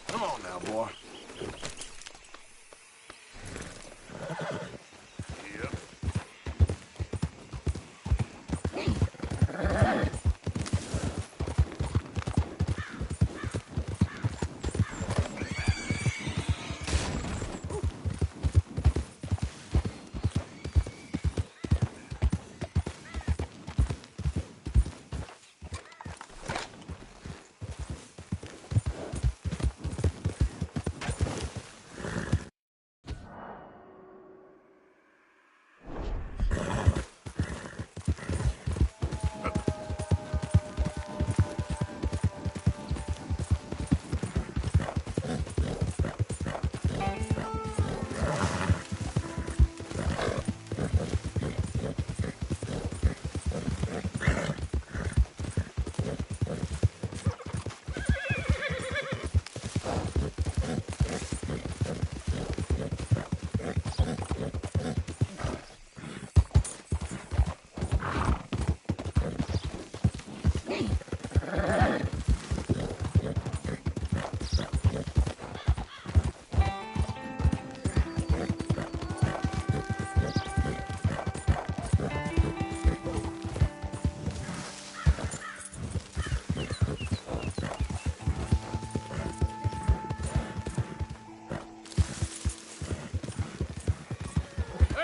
Come on now, boy. Yep.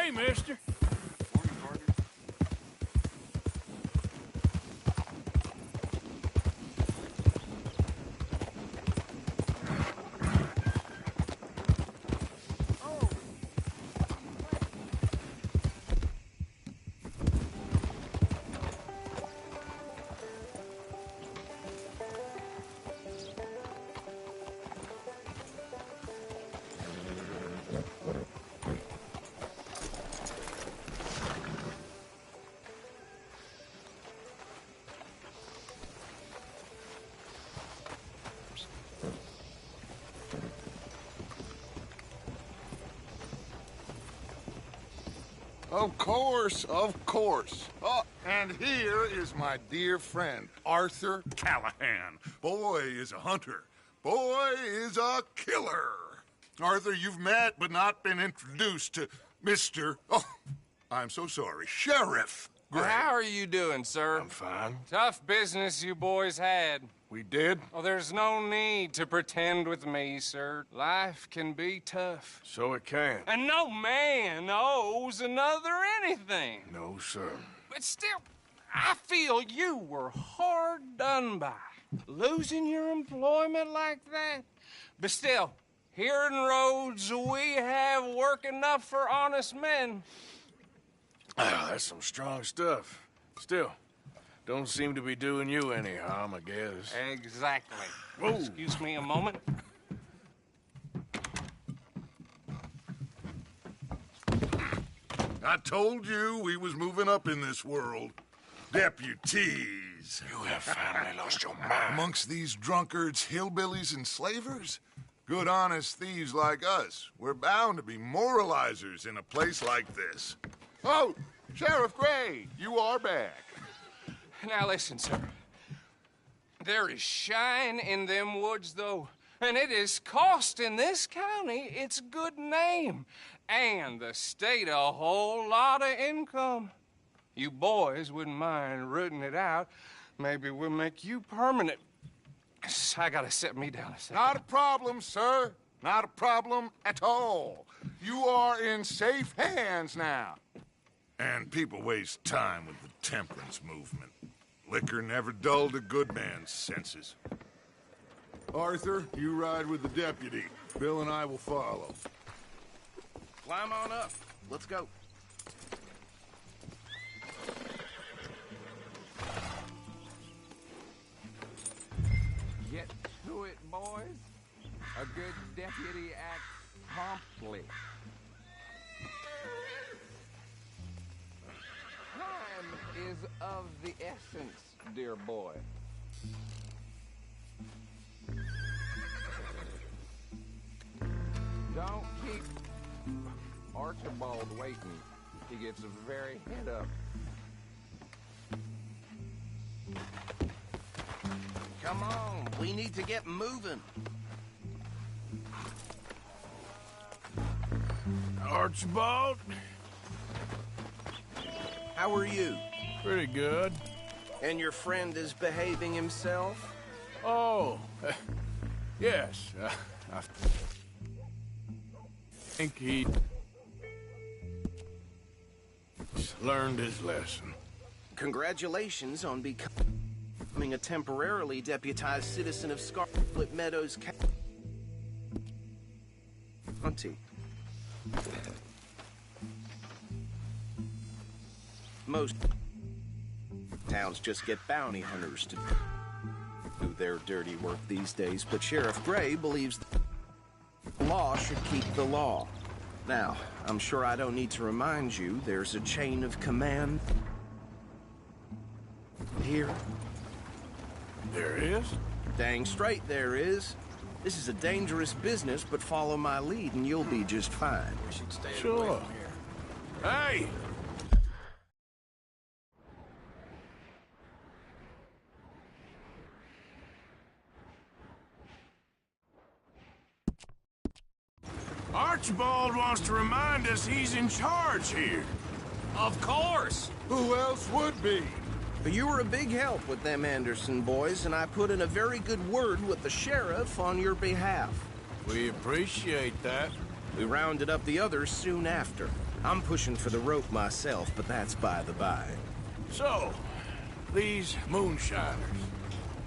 Hey, mister. Morning, partner. Of course, of course. Oh, and here is my dear friend, Arthur Callahan. Boy is a hunter. Boy is a killer. Arthur, you've met but not been introduced to Mr. Oh, I'm so sorry, Sheriff Gray. How are you doing, sir? I'm fine. Tough business you boys had. We did? Oh, there's no need to pretend with me, sir. Life can be tough. So it can. And no man owes another anything. No, sir. But still, I feel you were hard done by. Losing your employment like that. But still, here in Rhodes, we have work enough for honest men. Ah, that's some strong stuff. Still, don't seem to be doing you any harm, I guess. Exactly. Whoa. Excuse me a moment. I told you we was moving up in this world. Deputies. You have finally lost your mind. Amongst these drunkards, hillbillies, and slavers? Good, honest thieves like us. We're bound to be moralizers in a place like this. Oh, Sheriff Gray, you are back. Now listen, sir. There is shine in them woods, though, and it is costing this county its good name and the state a whole lot of income. You boys wouldn't mind rooting it out. Maybe we'll make you permanent. I gotta set me down a second. Not a problem, sir. Not a problem at all. You are in safe hands now. And people waste time with the temperance movement. Liquor never dulled a good man's senses. Arthur, you ride with the deputy. Bill and I will follow. Climb on up. Let's go. Get to it, boys. A good deputy acts promptly. Time is of the essence, dear boy. Don't keep Archibald waiting. He gets very head up. Come on, we need to get moving. Archibald? How are you? Pretty good. And your friend is behaving himself? Oh, yes. I think he learned his lesson. Congratulations on becoming a temporarily deputized citizen of Scarlet Meadows County. Most towns just get bounty hunters to do their dirty work these days, but Sheriff Gray believes the law should keep the law. Now, I'm sure I don't need to remind you there's a chain of command here. There is? Dang straight there is. This is a dangerous business, but follow my lead and you'll be just fine. We should stay Sure. away from here. Hey! Archibald wants to remind us he's in charge here. Of course. Who else would be? You were a big help with them Anderson boys, and I put in a very good word with the sheriff on your behalf. We appreciate that. We rounded up the others soon after. I'm pushing for the rope myself, but that's by the by. So, these moonshiners.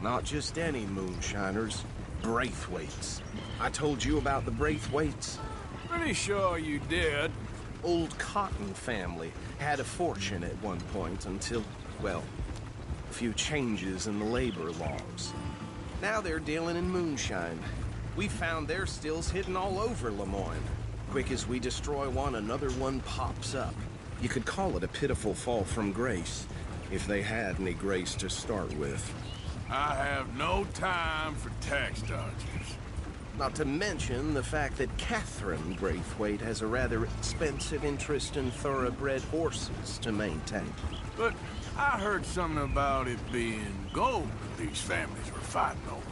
Not just any moonshiners, Braithwaites. I told you about the Braithwaites. Pretty sure you did. Old Cotton family had a fortune at one point until, well, a few changes in the labor laws. Now they're dealing in moonshine. We found their stills hidden all over Lemoyne. Quick as we destroy one, another one pops up. You could call it a pitiful fall from grace, if they had any grace to start with. I have no time for tax dodgers. Not to mention the fact that Catherine Braithwaite has a rather expensive interest in thoroughbred horses to maintain. But I heard something about it being gold these families were fighting over.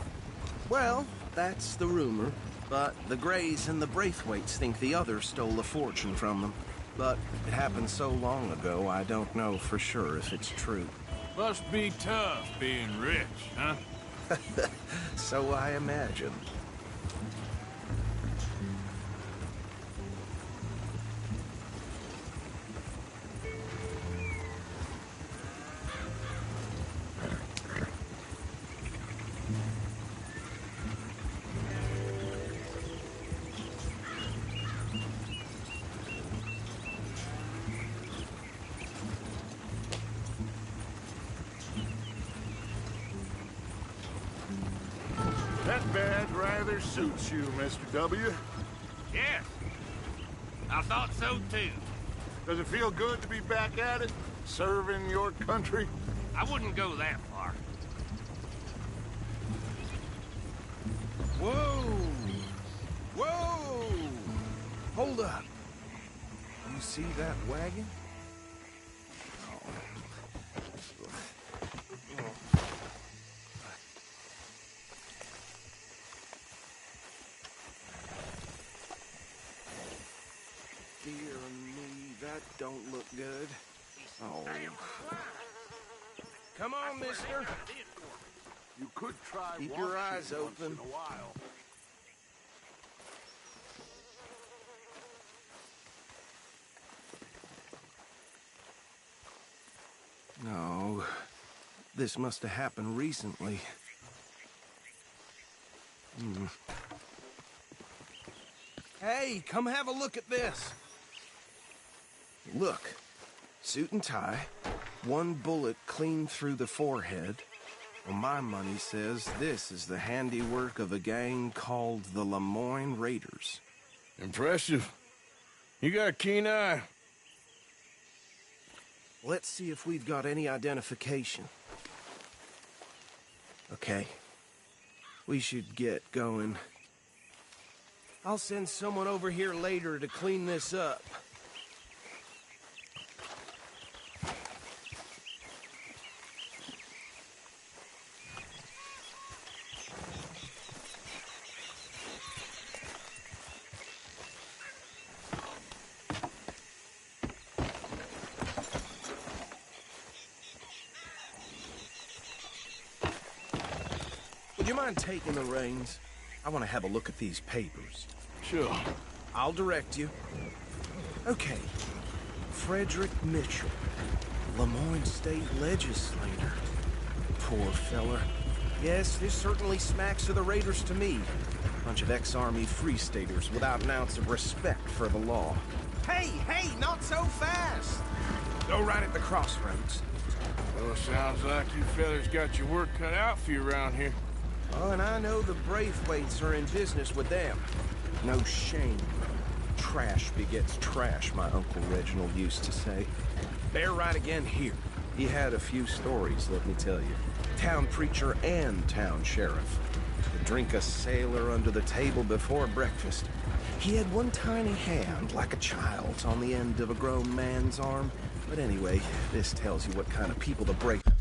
Well, that's the rumor. But the Grays and the Braithwaites think the other stole a fortune from them. But it happened so long ago, I don't know for sure if it's true. Must be tough being rich, huh? So I imagine. That badge rather suits you, Mr. W. Yes, I thought so too. Does it feel good to be back at it? Serving your country? I wouldn't go that far. Whoa! Whoa! Hold up. You see that wagon? Dear me, that don't look good. Oh. Come on, mister. You could try Keep your washing eyes once open. in a while. No. This must have happened recently. Hey, come have a look at this. Look. Suit and tie. One bullet clean through the forehead. Well, my money says this is the handiwork of a gang called the Lemoyne Raiders. Impressive. You got a keen eye. Let's see if we've got any identification. Okay. We should get going. I'll send someone over here later to clean this up. Would you mind taking the reins? I want to have a look at these papers. Sure. I'll direct you. Okay. Frederick Mitchell, Lemoyne State Legislator. Poor feller. Yes, this certainly smacks of the Raiders to me. Bunch of ex-Army Free Staters without an ounce of respect for the law. Hey, hey, not so fast! Go right at the crossroads. Well, it sounds like you fellas got your work cut out for you around here. Oh, and I know the Braithwaites are in business with them. No shame. Trash begets trash, my Uncle Reginald used to say. Bear right again here. He had a few stories, let me tell you. Town preacher and town sheriff. Could drink a sailor under the table before breakfast. He had one tiny hand, like a child's, on the end of a grown man's arm. But anyway, this tells you what kind of people the Braithwaites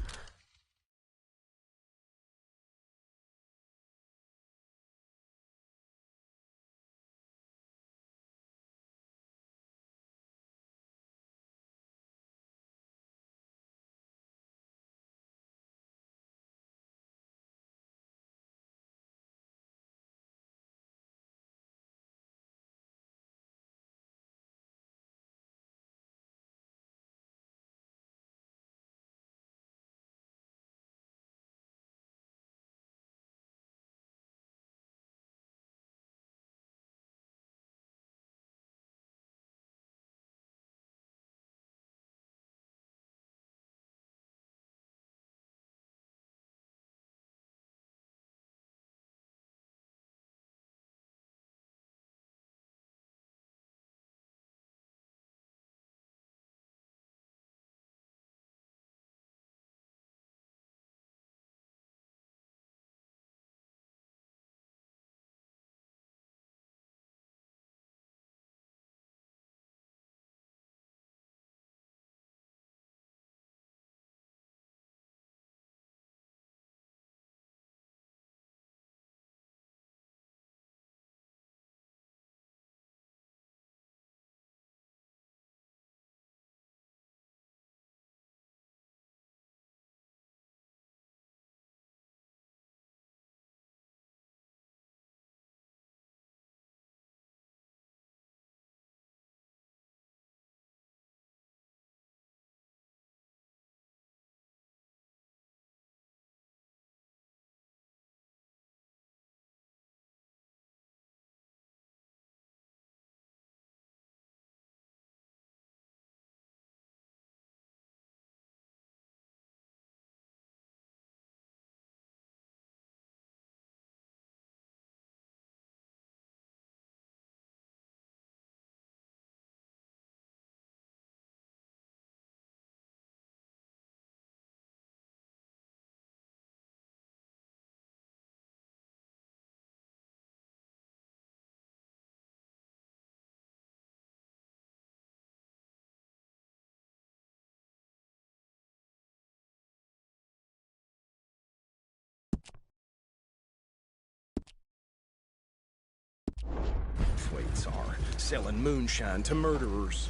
Braithwaites are, selling moonshine to murderers.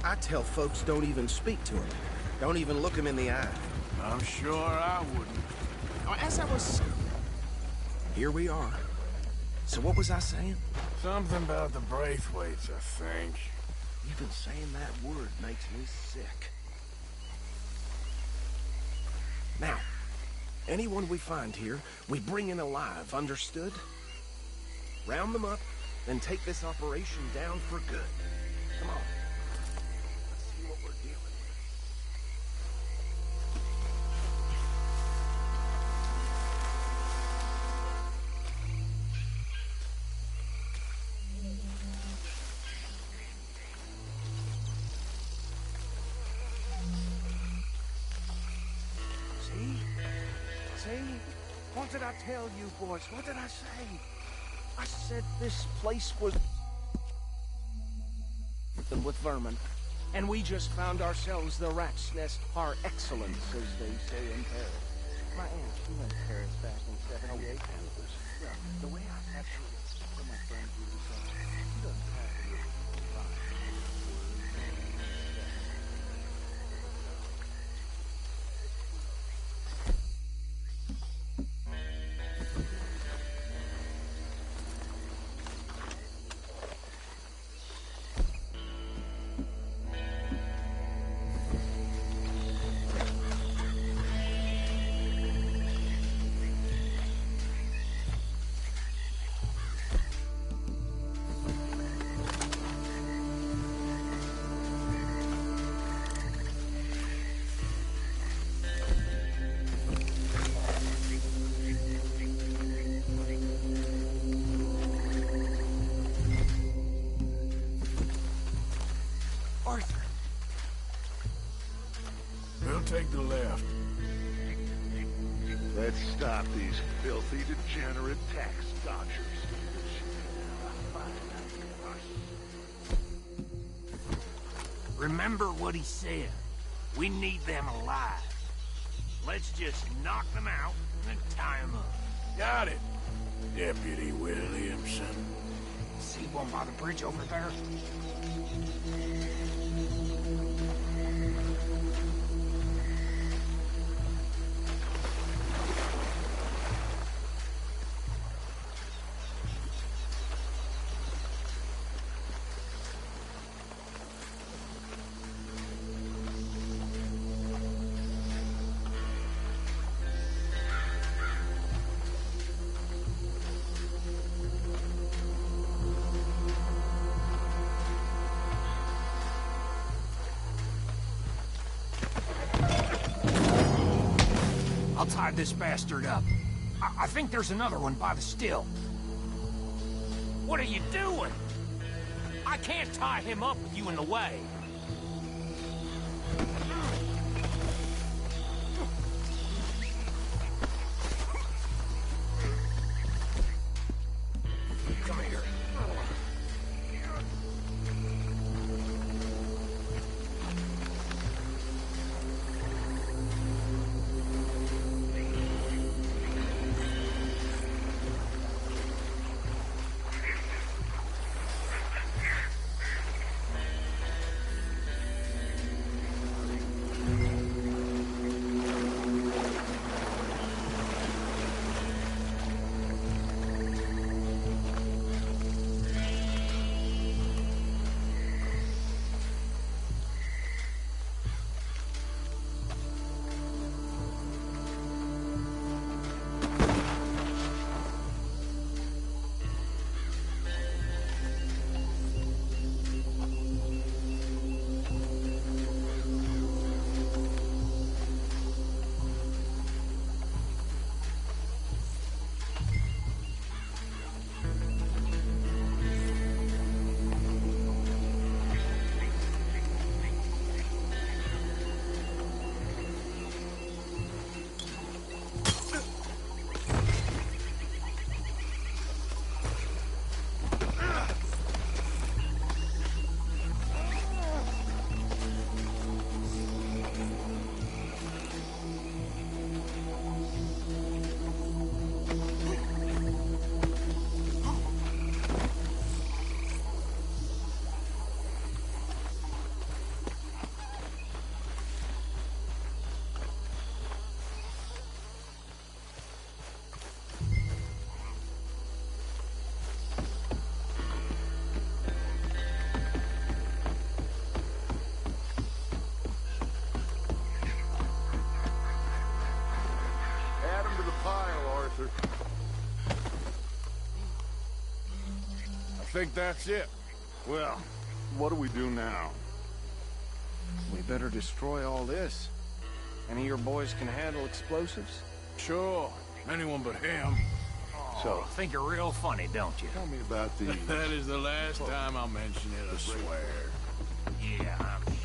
I tell folks don't even speak to them. Don't even look them in the eye. I'm sure I wouldn't. As I was... Here we are. So what was I saying? Something about the Braithwaites, I think. Even saying that word makes me sick. Now, anyone we find here, we bring in alive, understood? Round them up, then take this operation down for good. Come on. Let's see what we're dealing with. See? What did I tell you, boys? What did I say? I said this place was... with vermin. And we just found ourselves the rat's nest par excellence, as they say in Paris. My aunt, she went to Paris back in 78. Yeah, the way I captured it from my friend who was she doesn't have it. Arthur. We'll take the left. Let's stop these filthy, degenerate tax dodgers. Remember what he said. We need them alive. Let's just knock them out and then tie them up. Got it, Deputy Williamson. See one by the bridge over there? I'll tie this bastard up. I think there's another one by the still. What are you doing? I can't tie him up with you in the way. Come here. Arthur. I think that's it. Well, what do we do now? We better destroy all this. Any of your boys can handle explosives? Sure. Anyone but him. So, think you're real funny, don't you? Tell me about these. That is the last time I'll mention it, I swear. Yeah, I'm sure.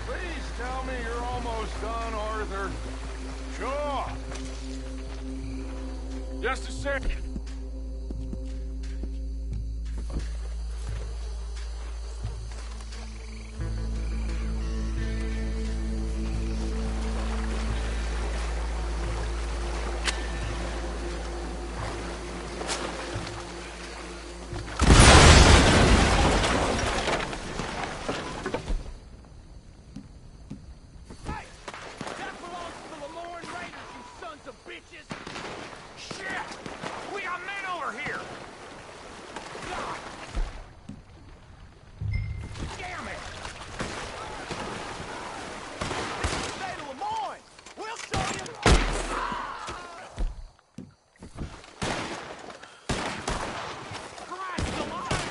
Please tell me you're almost done, Arthur. Sure. Just a second. That belongs to the Lemoyne Raiders, you sons of bitches! Shit! We got men over here! God! Damn it! This is the state of Lemoyne! We'll show you! Christ alive!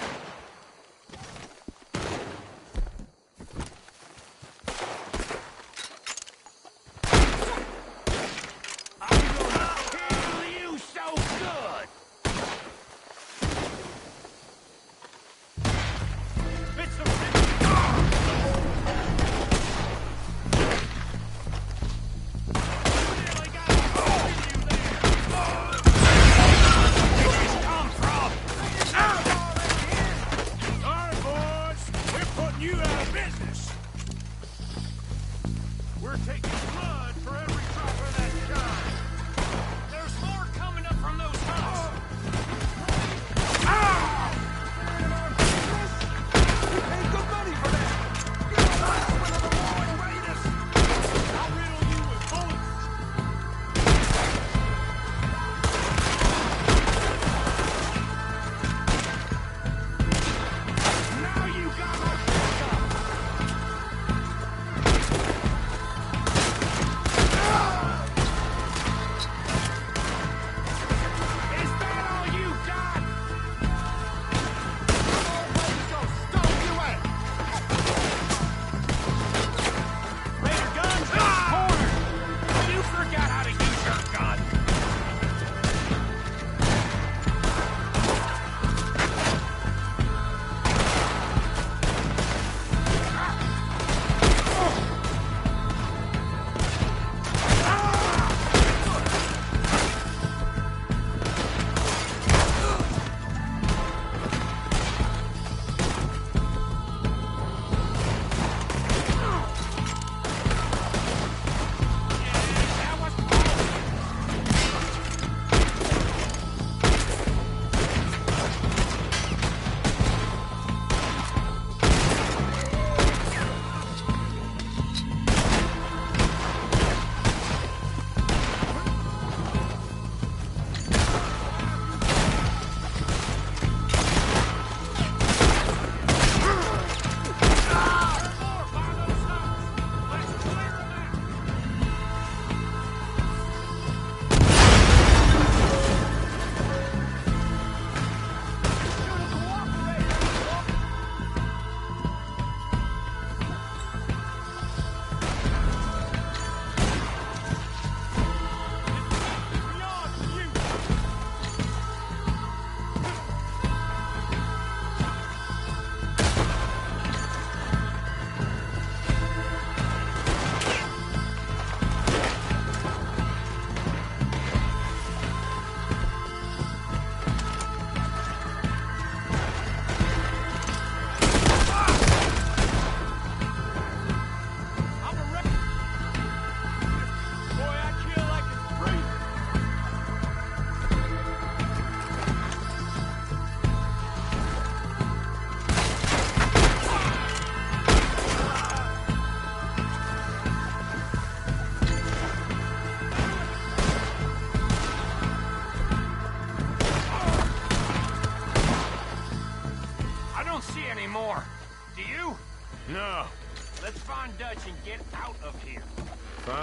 Kill you so good! It's a All right, boys. We're putting you out of business. We're taking blood for every drop of that shine. There's more coming up from those huts. We paid good money for that. With the Lemoyne Raiders. I'll riddle you with bullets. Now you got our shit up.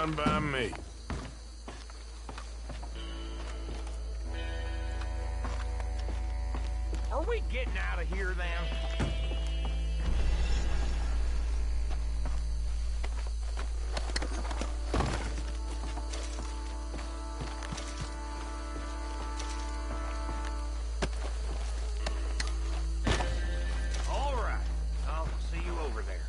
Fine by me. Are we getting out of here then? All right. I'll see you over there.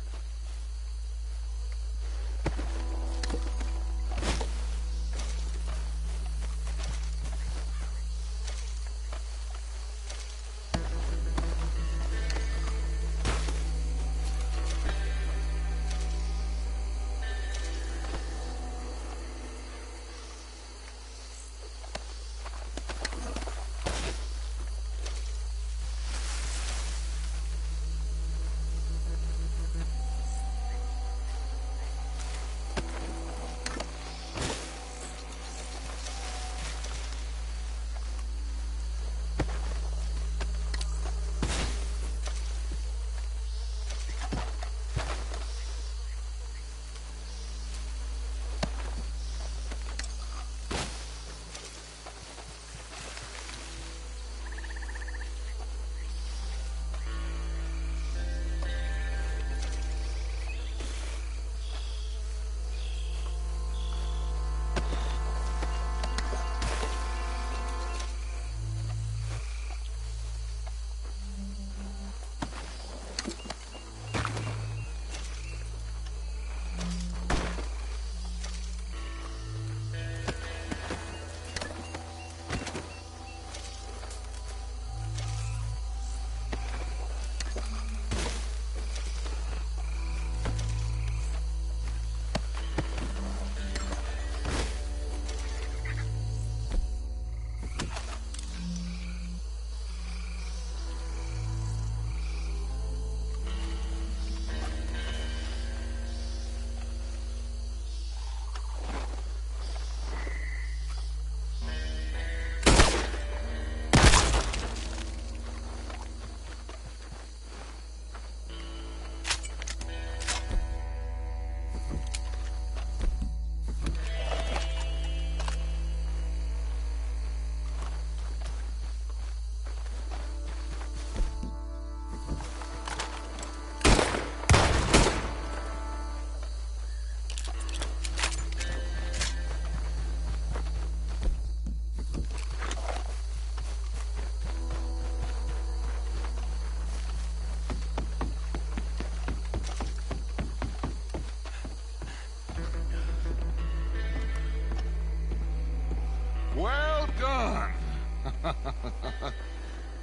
Well done.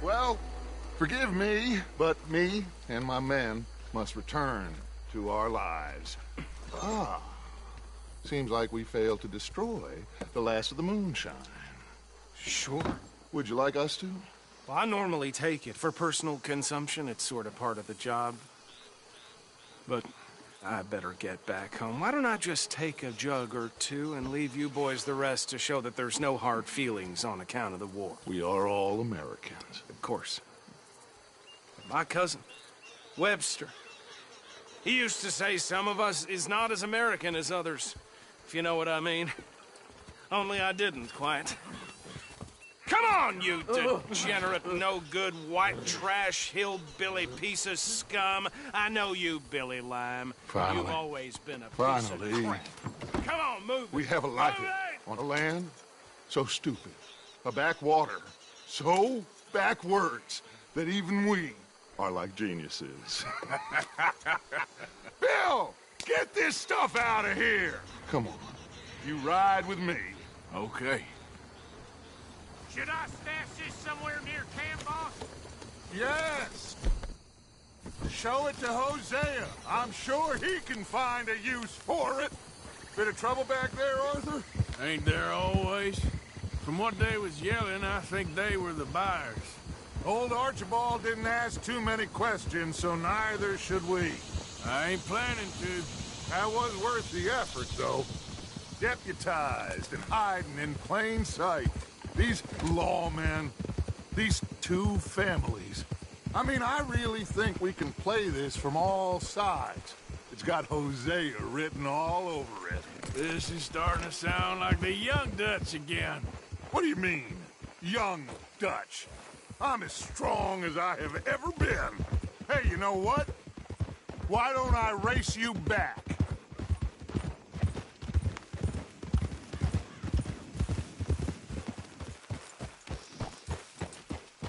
Well, forgive me, but me and my men must return to our lives. Ah, seems like we failed to destroy the last of the moonshine. Sure. Would you like us to? Well, I normally take it. For personal consumption, it's sort of part of the job. But I better get back home. Why don't I just take a jug or two and leave you boys the rest to show that there's no hard feelings on account of the war? We are all Americans. Of course. My cousin, Webster, he used to say some of us is not as American as others, if you know what I mean. Only I didn't quite. Come on, you degenerate, no-good, white trash, hillbilly piece of scum. I know you, Billy Lime. Finally. You've always been a piece Finally. of crap. Come on, move We it. have a life Move it. on a land so stupid, a backwater so backwards that even we are like geniuses. Bill, get this stuff out of here. Come on, you ride with me. Okay. Should I stash this somewhere near camp, boss? Yes. Show it to Hosea. I'm sure he can find a use for it. Bit of trouble back there, Arthur? Ain't there always? From what they was yelling, I think they were the buyers. Old Archibald didn't ask too many questions, so neither should we. I ain't planning to. That was worth the effort, though. Deputized and hiding in plain sight. These lawmen, these two families. I mean, I really think we can play this from all sides. It's got Hosea written all over it. This is starting to sound like the young Dutch again. What do you mean, young Dutch? I'm as strong as I have ever been. Hey, you know what? Why don't I race you back?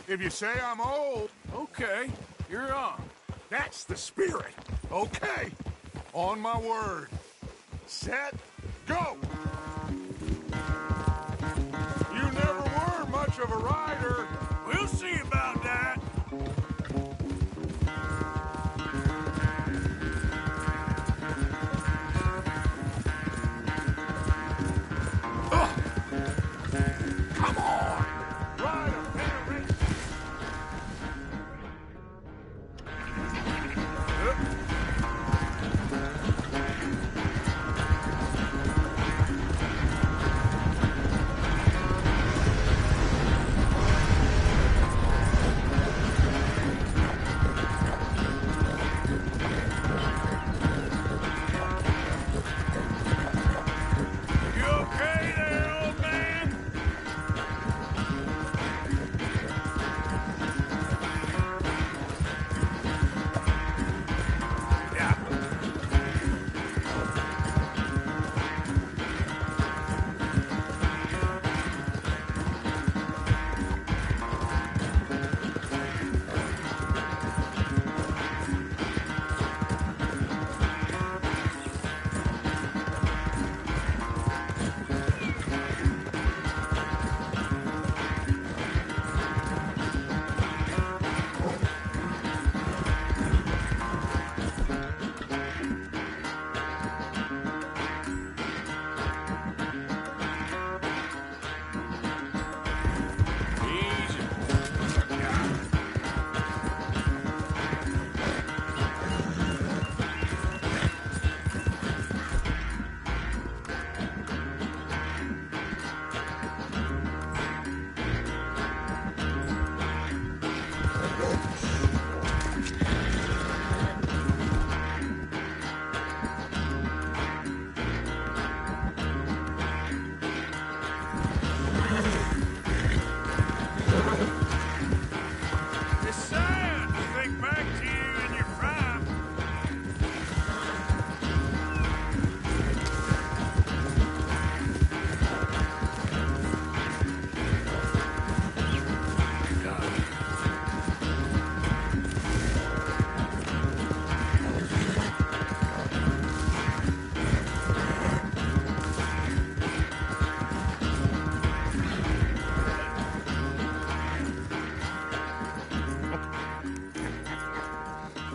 If you say I'm old, Okay, you're on. that's the spirit. Okay, on my word. Set, go! You never were much of a rider. We'll see about that. Come on! Ride a better race. You okay there, old man? Yeah. Easy. It's sad to think back to you in your prime.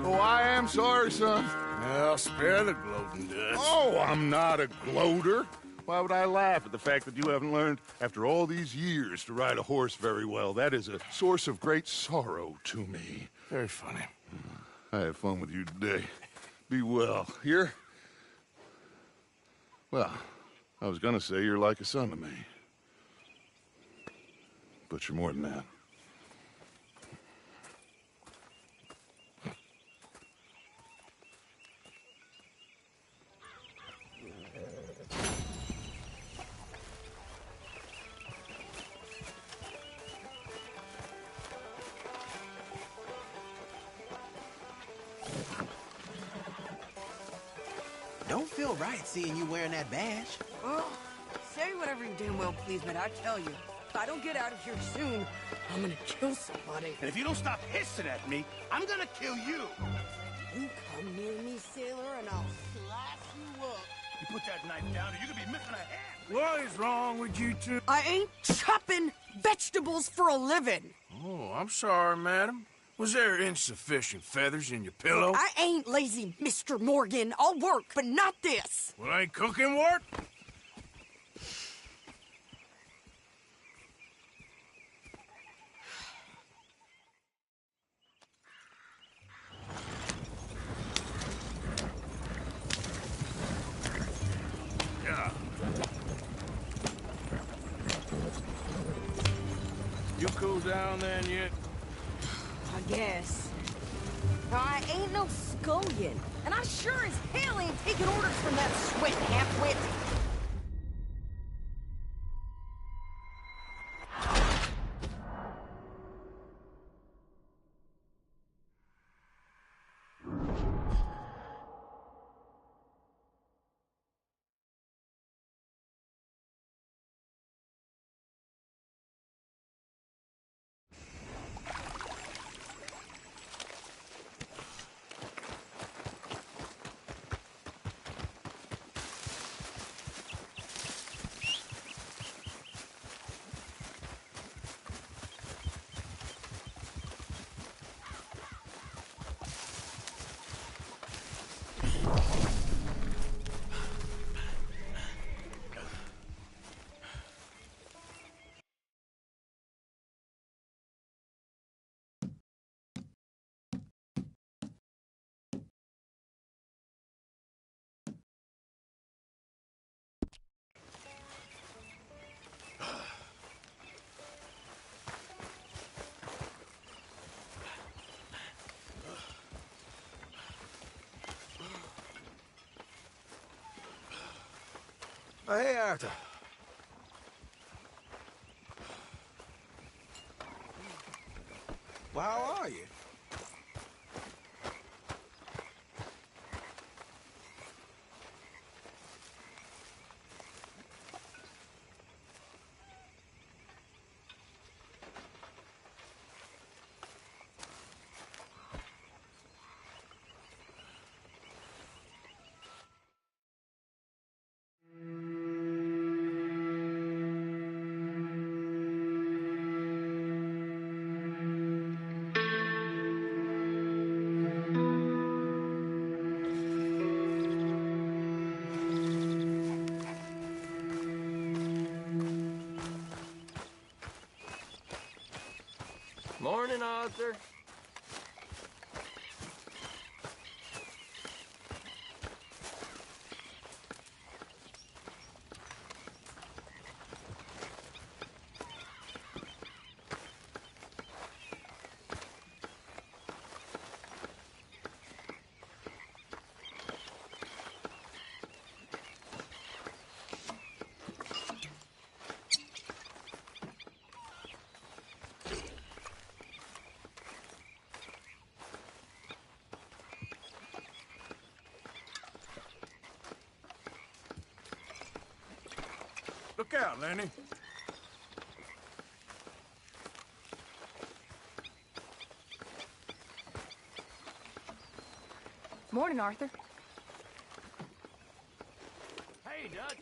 Oh, I am sorry, son. Well, spare the gloating, Dutch. Oh, I'm not a gloater. Why would I laugh at the fact that you haven't learned, after all these years, to ride a horse very well? That is a source of great sorrow to me. Very funny. I had fun with you today. Be well. Here? Well, I was gonna say you're like a son to me. But you're more than that. Don't feel right seeing you wearing that badge. Well, say whatever you damn well please, but I tell you, if I don't get out of here soon, I'm gonna kill somebody. And if you don't stop hissing at me, I'm gonna kill you. You come near me, sailor, and I'll slice you up. You put that knife down or you're gonna be missing a hand. What is wrong with you two? I ain't chopping vegetables for a living. Oh, I'm sorry, madam. Was there insufficient feathers in your pillow? I ain't lazy, Mr. Morgan. I'll work, but not this. Well, ain't cooking work? Yeah. You cool down then yet? I guess. I ain't no scullion, and I sure as hell ain't taking orders from that sweat half-wit. Hey, Arthur. Well, how are you? Morning, Arthur. Look out, Lenny. Morning, Arthur. Hey, Dutch.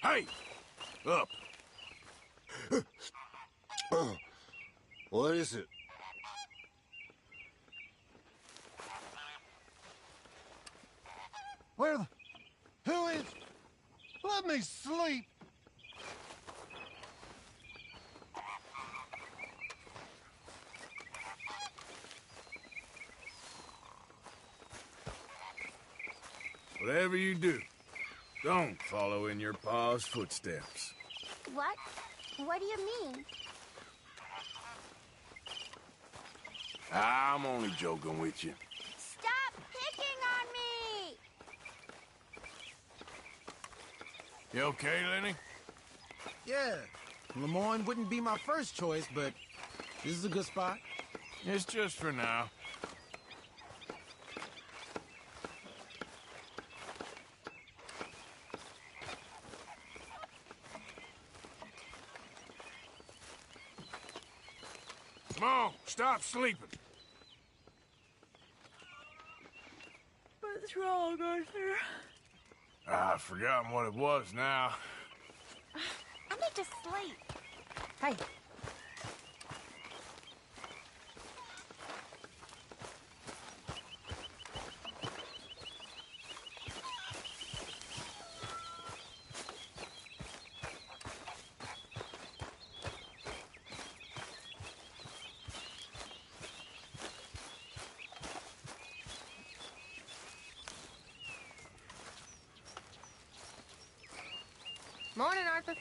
Hey! Up. What is it? Where the... Who is... Let me sleep. Whatever you do, don't follow in your pa's footsteps. What? What do you mean? I'm only joking with you. Stop picking on me! You okay, Lenny? Yeah. Lemoyne wouldn't be my first choice, but this is a good spot. It's just for now. Come on, stop sleeping. What's wrong, Arthur? I've forgotten what it was now. I need to sleep. Hey. Morning, Arthur.